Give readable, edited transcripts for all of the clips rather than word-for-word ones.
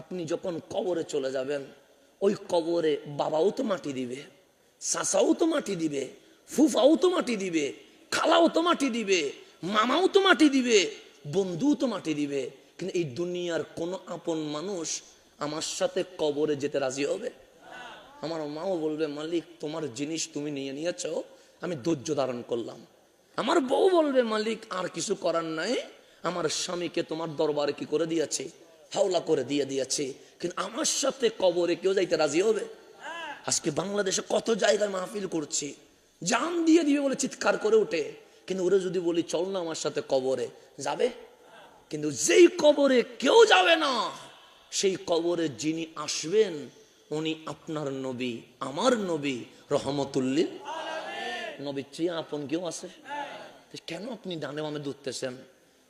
আপনি যখন কবরে চলে যাবেন, ওই কবরে বাবাও তো মাটি দিবে, চাচাও তো মাটি দিবে, ফুফাও তো মাটি দিবে, খালাও তো মাটি দিবে, মামাও তো মাটি দিবে, বন্ধুও তো মাটি দিবে। কিন্তু এই দুনিয়ার কোনো আপন মানুষ আমার সাথে কবরে যেতে রাজি হবে? আমার মাও বলবে, মালিক তোমার জিনিস তুমি নিয়ে নিয়েছো, আমি ধৈর্য ধারণ করলাম। আমার বউ বলবে, মালিক আর কিছু করার নাই, আমার স্বামীকে তোমার দরবারে কি করে দিয়েছে, হাওলা করে দিয়ে দিয়েছে। কিন্তু আমার সাথে কবরে কেউ যাইতে রাজি হবে? আজকে বাংলাদেশে কত জায়গায় মাহফিল করছি, জান দিয়ে দিবে বলে চিৎকার করে উঠে, কিন্তু ওরা যদি বলি চল না আমার সাথে কবরে, যাবে? কিন্তু যেই কবরে কেউ যাবে না, সেই কবরে যিনি আসবেন উনি আপনার নবী, আমার নবী রহমতুল্লিল নবীর চেয়ে আপন কেউ আছে? কেন আপনি ডানে বামে দুঃখতেছেন?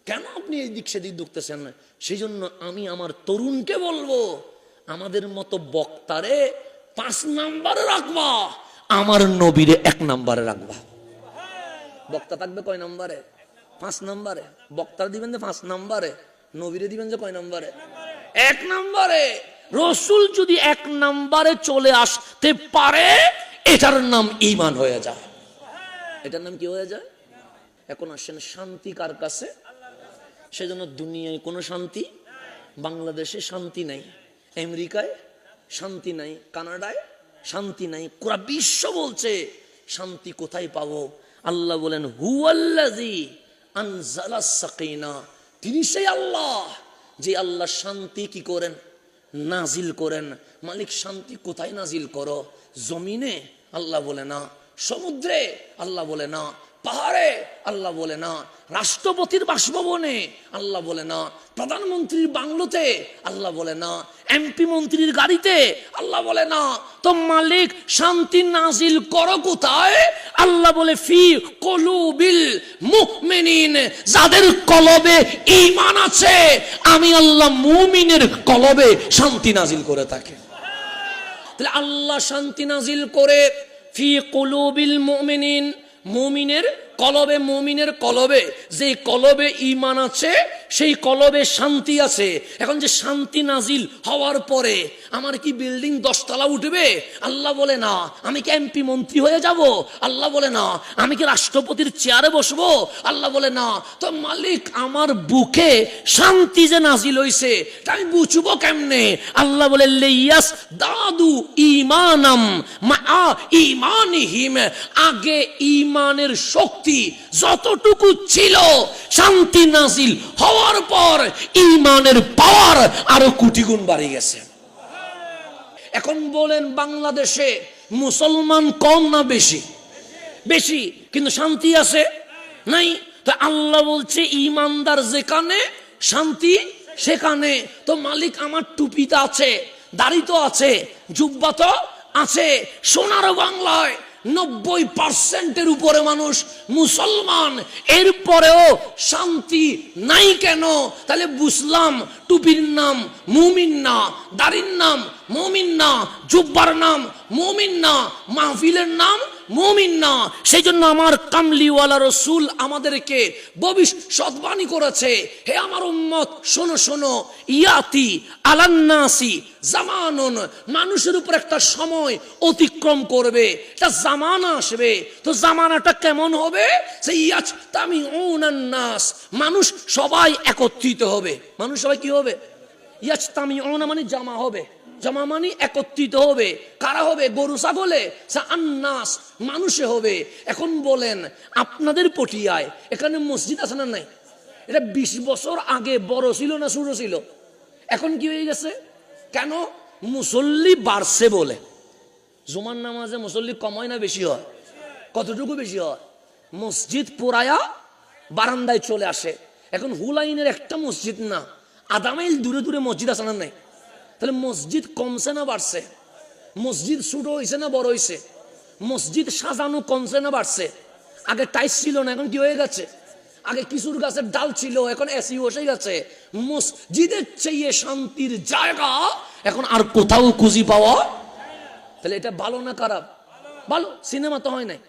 কেন আপনি এই দিক সেদিক দুঃখতেছেন? সেই জন্য আমি আমার তরুণকে বলবো, আমাদের মতো বক্তারে 5 নাম্বারে রাখবা, আমার নবীরে 1 নাম্বারে রাখবা। বক্তা থাকবে কয় নাম্বারে? 5 নাম্বারে। বক্তা দিবেন যে 5 নাম্বারে, নবীরে দিবেন যে কয় নাম্বারে? 1 নাম্বারে। রসুল যদি 1 নাম্বারে চলে আসতে পারে, এটার নাম ঈমান হয়ে যায়। এটার নাম কি হয়ে যায়? এখন আসেন শান্তি কার কাছে? সেজন্য দুনিয়ায় কোনো শান্তি, বাংলাদেশে শান্তি নাই, আমেরিকায় শান্তি নাই, কানাডায় শান্তি নাই, পুরা বিশ্ব বলছে শান্তি কোথায় পাবো? আল্লাহ বলেন, হুয়াল্লাযী আনজালাস সাকিনা, তিনি সেই আল্লাহ যে আল্লাহ শান্তি কি করেন? নাজিল করেন। মালিক শান্তি কোথায় নাজিল করো? জমিনে? আল্লাহ বলে না। সমুদ্রে? আল্লাহ বলে না। পাহাড়ে? আল্লাহ বলে না। রাষ্ট্রপতির বাসভবনে? আল্লাহ বলে না। প্রধানমন্ত্রীর বাংলোতে? আল্লাহ বলে না। এমপি মন্ত্রীর গাড়িতে? আল্লাহ বলে না। তো মালিক শান্তি নাজিল করো কোথায়? আল্লাহ বলে, ফি কুলুবিল মুমিনিন, যাদের কলবে ঈমান আছে আমি আল্লাহ মুমিনের কলবে শান্তি নাজিল করে থাকি। তাহলে আল্লাহ শান্তি নাজিল করে ফি কুলুবিল মুমিনিন, মুমিনের কলবে, মুমিনের কলবে, যে কলবে ঈমান আছে সেই কলবে শান্তি আছে। এখন যে শান্তি নাজিল হওয়ার পরে আমার কি বিল্ডিং 10 তলা উঠবে? আল্লাহ বলে না। আমি কি এমপি মন্ত্রী হয়ে যাব? আল্লাহ বলে না। আমি কি রাষ্ট্রপতির চেয়ারে বসবো? আল্লাহ বলে না। তো মালিক আমার বুকে শান্তি যে নাজিল হইছে তা আমি বুঝবো কেমনে? আল্লাহ বলে, লিয়াস দাদু ঈমানাম মা ঈমানিহিম, আগে ঈমানের শক্তি যতটুকু ছিল, শান্তি নাজিল হওয়ার পর ঈমানের পাওয়ার আরো কোটি গুণ বাড়ে গেছে। এখন বলেন, বাংলাদেশে মুসলমান কম না বেশি? বেশি, কিন্তু শান্তি আছে নাই। তো আল্লাহ বলছে, ঈমানদার যেখানে শান্তি সেখানে। তো মালিক আমার টুপিটা আছে, দাড়ি তো আছে, জুব্বা তো আছে। সোনার বাংলায় 90% উপরে মানুষ মুসলমান, এরপরেও শান্তি নাই কেন? তাহলে বুঝলাম টুপির নাম মুমিন না, দাড়ির নাম মুমিন না, জুব্বার নাম মুমিন না, মাহফিলের নাম মুমিন না। সেই জন্য আমার কামলিওয়ালা রসুল আমাদেরকে ভবিষ্যৎবাণী করেছে, হে আমার উম্মত শোনো শোনো, ইয়াতি আলান্নাসি জামানুন, মানুষের উপর একটা সময় অতিক্রম করবে, একটা জামানা আসবে। তো জামানাটা কেমন হবে? সেই ইয়াজতামিউনান নাস, মানুষ সবাই একত্রিত হবে। মানুষ সবাই কি হবে? ইয়াজতামিউনা মানে জামা হবে, জামা মানে একত্রিত হবে। কারা হবে? গরু ছাগলে? আন্নাস, মানুষে হবে। এখন বলেন, আপনাদের পটিয়ায় এখানে মসজিদ আছে না নাই? এটা 20 বছর আগে বড় ছিল না ছোট ছিল? এখন কি হয়ে গেছে? কেন? মুসল্লি বাড়ছে বলে। জুমার নামাজে মুসল্লি কম হয় না বেশি হয়? কতটুকু বেশি হয়? মসজিদ পুরায়া বারান্দায় চলে আসে। এখন হুলাইনের একটা মসজিদ না, আধা মাইল দূরে দূরে মসজিদ আছে না নাই? তাহলে মসজিদ কমছে না বাড়ছে? মসজিদ ছোট হয়েছে না বড় হয়েছে? মসজিদ সাজানো কমছে না বাড়ছে? আগে টাইস ছিল না, এখন কি হয়ে গেছে? আগে কিছুর গাছের ডাল ছিল, এখন এসি বসে গেছে। মসজিদের চেয়ে শান্তির জায়গা এখন আর কোথাও খুঁজি পাওয়া। তাহলে এটা ভালো না খারাপ? ভালো। সিনেমা তো হয় নাই,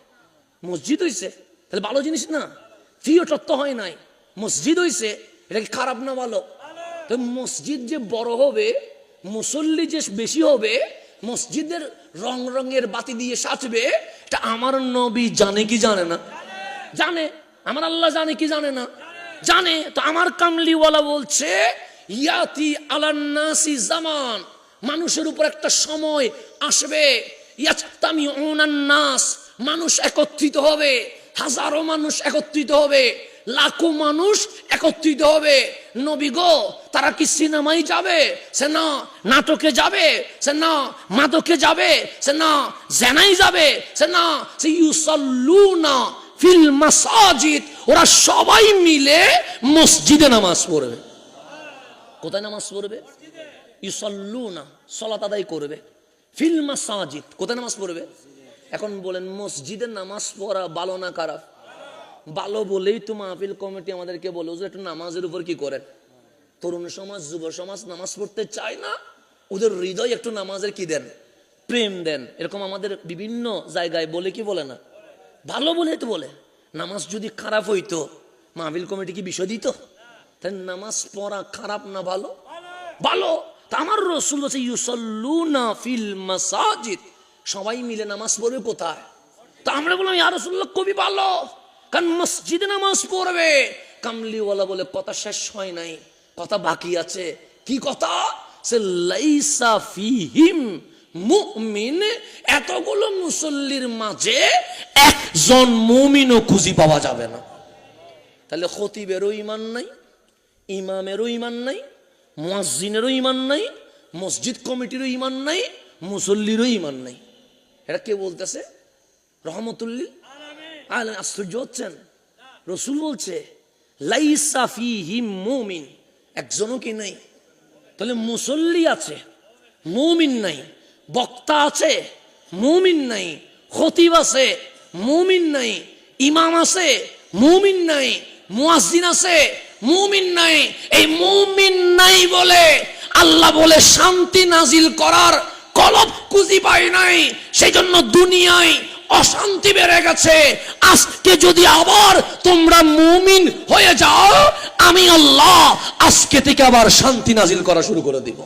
মসজিদ হইছে, তাহলে ভালো জিনিস না? থিয়েটার তো হয় নাই, মসজিদ হইছে, এটা কি খারাপ না ভালো? তো মসজিদ যে বড় হবে মুসল্লি যে বেশি হবে, মসজিদের রং রঙের বাতি দিয়ে সাজবে, এটা আমার নবী জানে কি জানে না? জানে। আমার আল্লাহ জানে কি জানে না? জানে। তো আমার কামলিওয়ালা বলছে ইয়াতি আলান্নাসি জামান, মানুষের উপর একটা সময় আসবে, ইয়াজতামিউনান নাস, মানুষ একত্রিত হবে, হাজারো মানুষ একত্রিত হবে, লাখো মানুষ একত্রিত হবে। নবী গো, তারা কি সিনেমায় যাবে? সে না। নাটকে যাবে? সে না। মাদকে যাবে? সে না। জেনাই যাবে? সে না। সে ইউসাল্লুনা ফিল মাসাজিদ, ওরা সবাই মিলে মসজিদে নামাজ পড়বে। কোথায় নামাজ পড়বে? ইউসাল্লুনা, সালাত আদায় করবে। ফিল মাসাজিদ, কোথায় নামাজ পড়বে? এখন বলেন মসজিদে নামাজ পড়া ভালো না খারাপ? ভালো বলেই তো মাহফিল কমিটি আমাদেরকে বলে যে একটু নামাজের উপর কি করেন। তরুণ সমাজ, যুব সমাজ নামাজ পড়তে চায় না, ওদের হৃদয় একটু নামাজের কি দেন, প্রেম দেন। এরকম আমাদের বিভিন্ন জায়গায় বলে কি বলে না? ভালো বলে তো বলে। নামাজ যদি খারাপ হইতো মাহফিল কমিটি কি বিষয় দিত? তাই নামাজ পড়া খারাপ না ভালো? ভালো। তা আমার রাসূল বলেছে ইউসাল্লুনা ফিল মাসাজিদ, সবাই মিলে নামাজ পড়বে কোথায়? তা আমরা বললাম ইয়া রাসূলুল্লাহ খুবই ভালো, কারণ মসজিদে নামাজ পড়বে। কামলিওয়ালা বলে কথা শেষ হয় নাই, কথা বাকি আছে। কি কথা? সে লাইসা ফিহিম মুমিন, এতগুলো মুসল্লির মাঝে একজন মুমিনও খুঁজে পাওয়া যাবে না। তাহলে খতিবেরও ঈমান নাই, ইমামেরও ঈমান নাই, মুয়াজ্জিনেরও ঈমান নাই, মসজিদ কমিটিরও ঈমান নাই, মুসল্লিরও ঈমান নাই। এটা কে বলতেছে? রহমতুল্লিল আলামিন। আশ্চর্য হচ্ছেন, রাসূল বলছে লাইসা ফিহিম মুমিন, একজনও কি নাই। তাহলে মুসল্লি আছে, মুমিন নাই। বক্তা আছে, মুমিন নাই। খতিব আছে, মুমিন নাই। ইমাম আছে, মুমিন নাই। মুয়াজ্জিন আছে, মুমিন নাই। এই মুমিন নাই বলে আল্লাহ বলে শান্তি নাজিল করার কলব খুঁজে পায় নাই, সেই জন্য দুনিয়ায় অশান্তি বেড়ে গেছে। আজকে যদি আবার তোমরা মুমিন হয়ে যাও, আমি আল্লাহ আজকে থেকে আবার শান্তি নাজিল করা শুরু করে দিব।